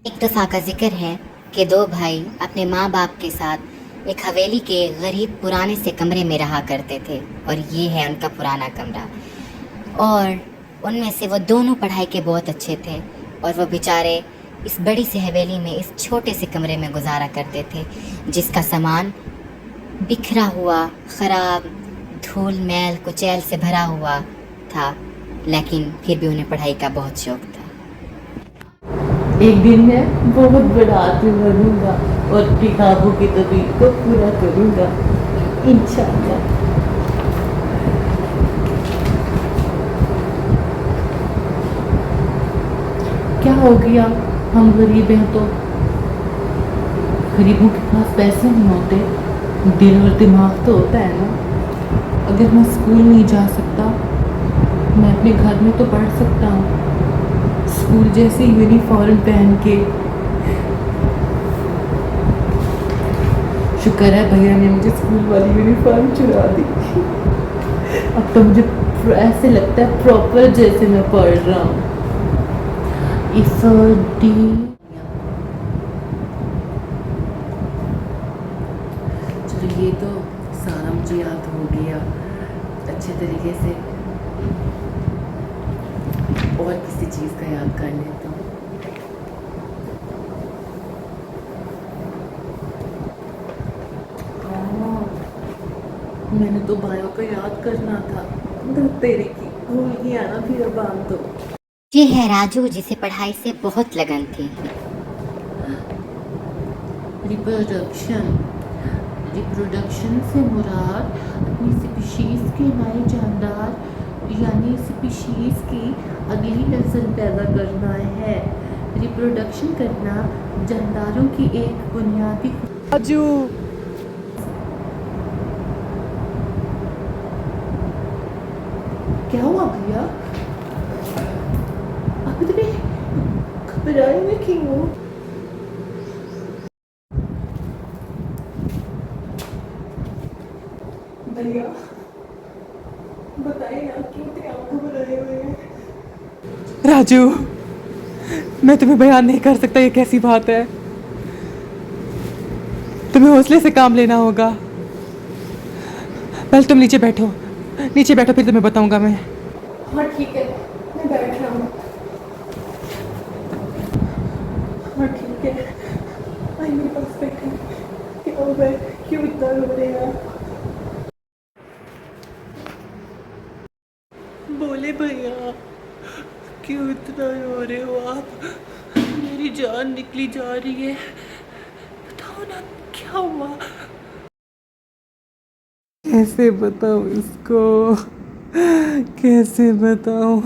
एक दफ़ा का जिक्र है कि दो भाई अपने माँ बाप के साथ एक हवेली के गरीब पुराने से कमरे में रहा करते थे और ये है उनका पुराना कमरा। और उनमें से वो दोनों पढ़ाई के बहुत अच्छे थे और वो बेचारे इस बड़ी सी हवेली में इस छोटे से कमरे में गुजारा करते थे जिसका सामान बिखरा हुआ, ख़राब, धूल मैल कुचैल से भरा हुआ था, लेकिन फिर भी उन्हें पढ़ाई का बहुत शौक था। एक दिन मैं बहुत बड़ा आदमी बनूंगा और अपनी ख्वाबों की तबीर को पूरा करूंगा, इंशाअल्लाह। क्या हो गया, हम गरीब हैं तो गरीबों के पास पैसे नहीं होते, दिल और दिमाग तो होता है ना। अगर मैं स्कूल नहीं जा सकता, मैं अपने घर में तो पढ़ सकता हूँ, स्कूल जैसे यूनिफॉर्म पहन के। शुक्र है भैया ने मुझे स्कूल वाली यूनिफॉर्म चुरा दी। अब तो मुझे ऐसे लगता है प्रॉपर जैसे मैं पढ़ रहा हूँ। इफ डी चलो, ये तो सारा मुझे याद हो गया अच्छे तरीके से। और किसी चीज़ का याद कर लेता हूँ। मैंने तो बायो का याद करना था, तेरे की भूल गया ना फिर। अब हम तो ये है राजू जिसे पढ़ाई से बहुत लगन थी। रिप्रोडक्शन, रिप्रोडक्शन से मुराद अपनी स्पीशीज़ के नए जानदार यानी स्पीशीज़ की अगली नस्ल पैदा करना है। रिप्रोडक्शन करना जानदारों की एक बुनियादी। राजू, क्या हुआ भैया? आप इतने घबराए हुए क्यों हो? भैया बताइए ना, क्यों इतने आप घबराए हुए हैं? राजू, मैं तुम्हें बयान नहीं कर सकता ये कैसी बात है। तुम्हें हौसले से काम लेना होगा। पहले तुम नीचे बैठो, नीचे बैठो, फिर तुम्हें बताऊंगा मैं। हाँ ठीक है, मैं बैठ रहा हूँ। हाँ ठीक है, आइए मेरे पास बैठे। क्या हो गया, क्यों इतना रो रहे हैं आप? बोले भैया, क्यों इतना रो रहे हो आप? मेरी जान निकली जा रही है, बताओ ना क्या हुआ? कैसे बताऊं इसको, कैसे बताऊं।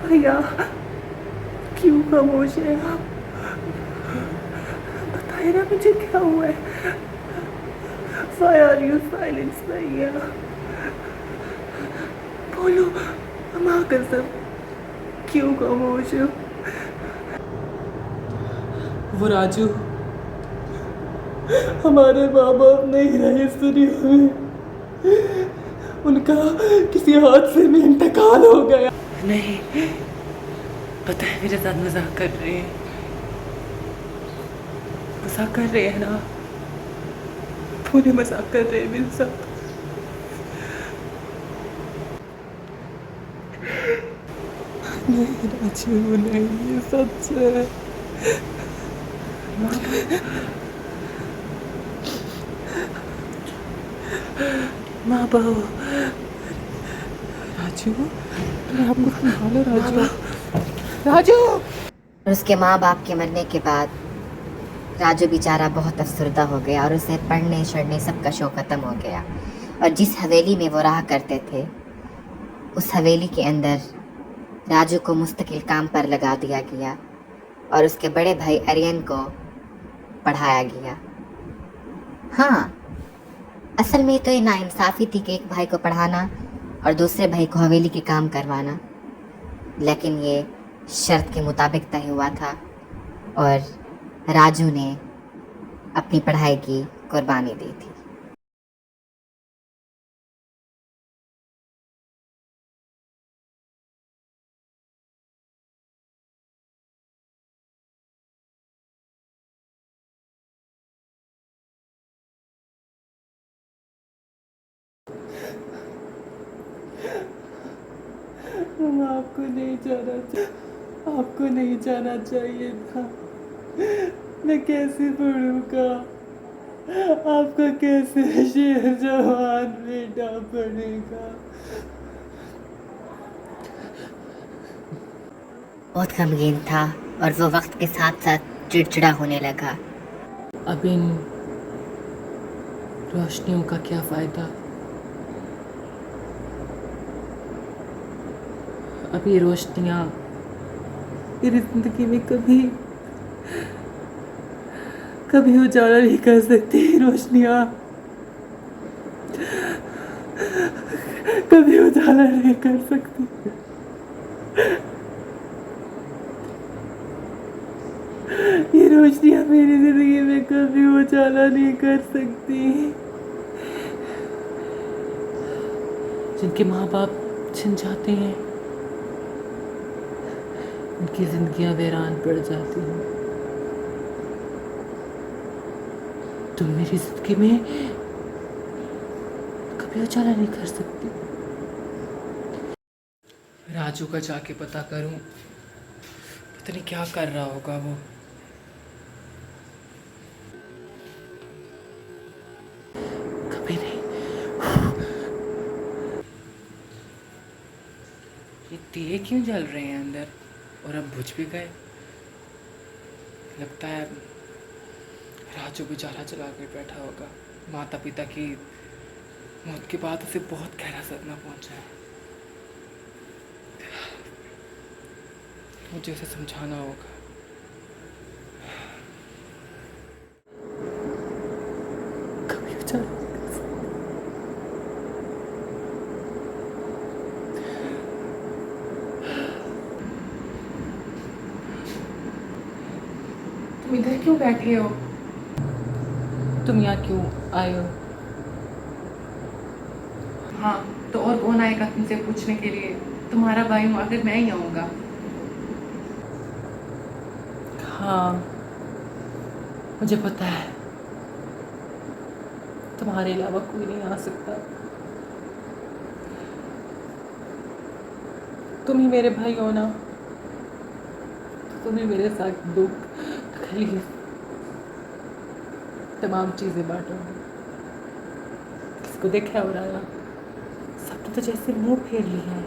भैया क्यों खामोश है आप? बताइए ना मुझे क्या हुआ है। Why are you silent भैया? बोलो, माँ कसम, क्यों खामोश हो? वो राजू, हमारे माँ बाप नहीं रहे इस दुनिया में। उनका किसी हादसे में इंतकाल हो गया। नहीं, पता है मेरे साथ मजाक कर रहे हैं, मजाक कर रहे हैं ना? पूरे मजाक कर रहे हैं मेरे साथ। नहीं राजू, नहीं, ये सच है। माँ बहू, राजू, अपने आप को संभालो माँ राजू। बहू। राजू, और उसके माँ बाप के मरने के बाद राजू बेचारा बहुत अफसरदा हो गया और उसे पढ़ने छढ़ने सब का शौक ख़त्म हो गया। और जिस हवेली में वो रहा करते थे, उस हवेली के अंदर राजू को मुस्तकिल काम पर लगा दिया गया और उसके बड़े भाई आर्यन को पढ़ाया गया। हाँ, असल में तो ये नाइंसाफ़ी थी कि एक भाई को पढ़ाना और दूसरे भाई को हवेली के काम करवाना, लेकिन ये शर्त के मुताबिक तय हुआ था और राजू ने अपनी पढ़ाई की कुर्बानी दी थी। आपको नहीं जाना चाहिए था। मैं कैसे पढ़ूंगा? आपका कैसे शेर जवान बेटा पढ़ेगा? बहुत गमगीन था और वो वक्त के साथ साथ चिड़चिड़ा होने लगा। अब इन रोशनियों का क्या फ़ायदा? अब ये रोशनियाँ मेरी ज़िंदगी में कभी कभी उजाला नहीं कर सकती। रोशनियाँ कभी उजाला नहीं कर सकती। ये रोशनियाँ मेरी ज़िंदगी में कभी उजाला नहीं कर सकती। जिनके माँ बाप छिन जाते हैं, उनकी जिंदगियां वीरान पड़ जाती हैं। तुम मेरी जिंदगी में कभी उजाला नहीं कर सकती। राजू का जाके पता करूं, पता नहीं क्या कर रहा होगा वो। कभी नहीं। ये दिए क्यों जल रहे हैं अंदर और अब बुझ भी गए? लगता है राजू भी जाला चला कर बैठा होगा। माता पिता की मौत के बाद उसे बहुत गहरा सदमा पहुंचा है। मुझे उसे समझाना होगा। कभी उजाला तुम इधर क्यों बैठे हो? तुम यहाँ क्यों आए हो? हाँ, तो और कौन आएगा तुमसे पूछने के लिए? तुम्हारा भाई हूँ, अगर मैं ही आऊँगा। हाँ, मुझे पता है तुम्हारे अलावा कोई नहीं आ सकता। तुम ही मेरे भाई हो ना, तो तुम ही मेरे साथ दुख तकलीफ तमाम चीज़ें बांटोगे। किसको देखा हो रहा है? सब तो जैसे मुंह फेर लिया है।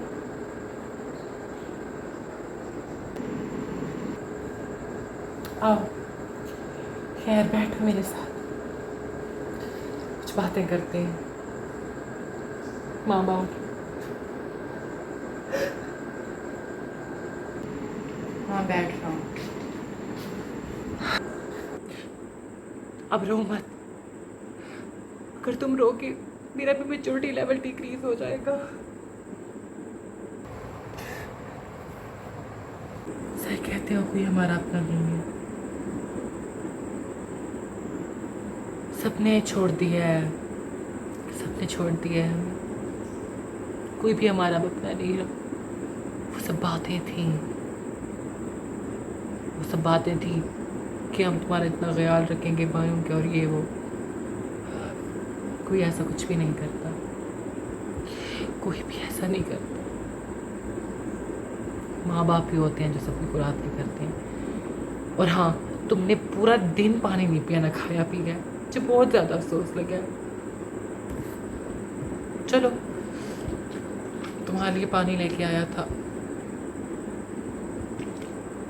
आओ, खैर बैठो मेरे साथ, कुछ बातें करते हैं माँ बाप। हाँ, बैठ रहा हूँ। अब रो मत। अगर तुम रोगे मेरा भी मैच्योरिटी लेवल डिक्रीज हो जाएगा। सही कहते हो, कोई हमारा अपना नहीं है। सबने छोड़ दिया है, सबने छोड़ दिया है हमें। कोई भी हमारा अपना नहीं रहा। वो सब बातें थी, वो सब बातें थी कि हम तुम्हारा इतना ख्याल रखेंगे भाइयों के, और ये वो। कोई ऐसा कुछ भी नहीं करता, कोई भी ऐसा नहीं करता। माँ बाप ही होते हैं जो सबकी खुराक भी करते हैं। और हाँ, तुमने पूरा दिन पानी नहीं पिया, ना खाया पिया, मुझे बहुत ज़्यादा अफसोस लगा। चलो, तुम्हारे लिए पानी लेके आया था,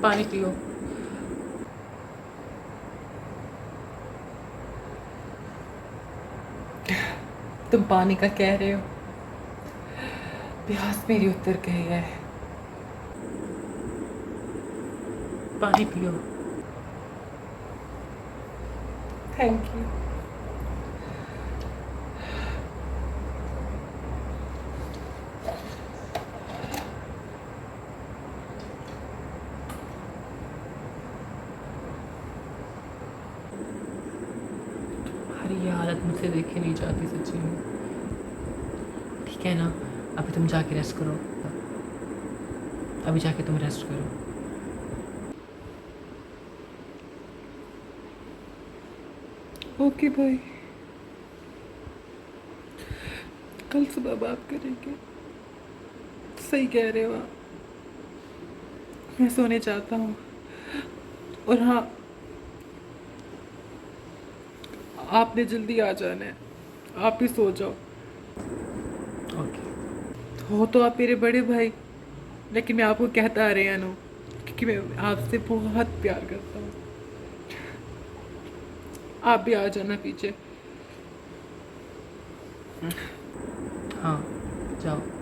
पानी पियो। तुम पानी का कह रहे हो, प्यास मेरी उतर गई है। पानी पियो। Thank you. तुम्हारी ये हालत मुझसे देखी नहीं जाती सच्ची में। ठीक है ना, अभी तुम जाके रेस्ट करो। अभी जाके तुम रेस्ट करो। ओके भाई, कल सुबह बात करेंगे। सही कह रहे हो आप। मैं सोने चाहता हूँ। और हाँ, आपने जल्दी आ जाना है, आप ही सो जाओ। ओके। हो तो आप मेरे बड़े भाई, लेकिन मैं आपको कहता आ रहा हूँ क्योंकि मैं आपसे बहुत प्यार करता हूँ। आप भी आ जाना पीछे। हाँ, जाओ।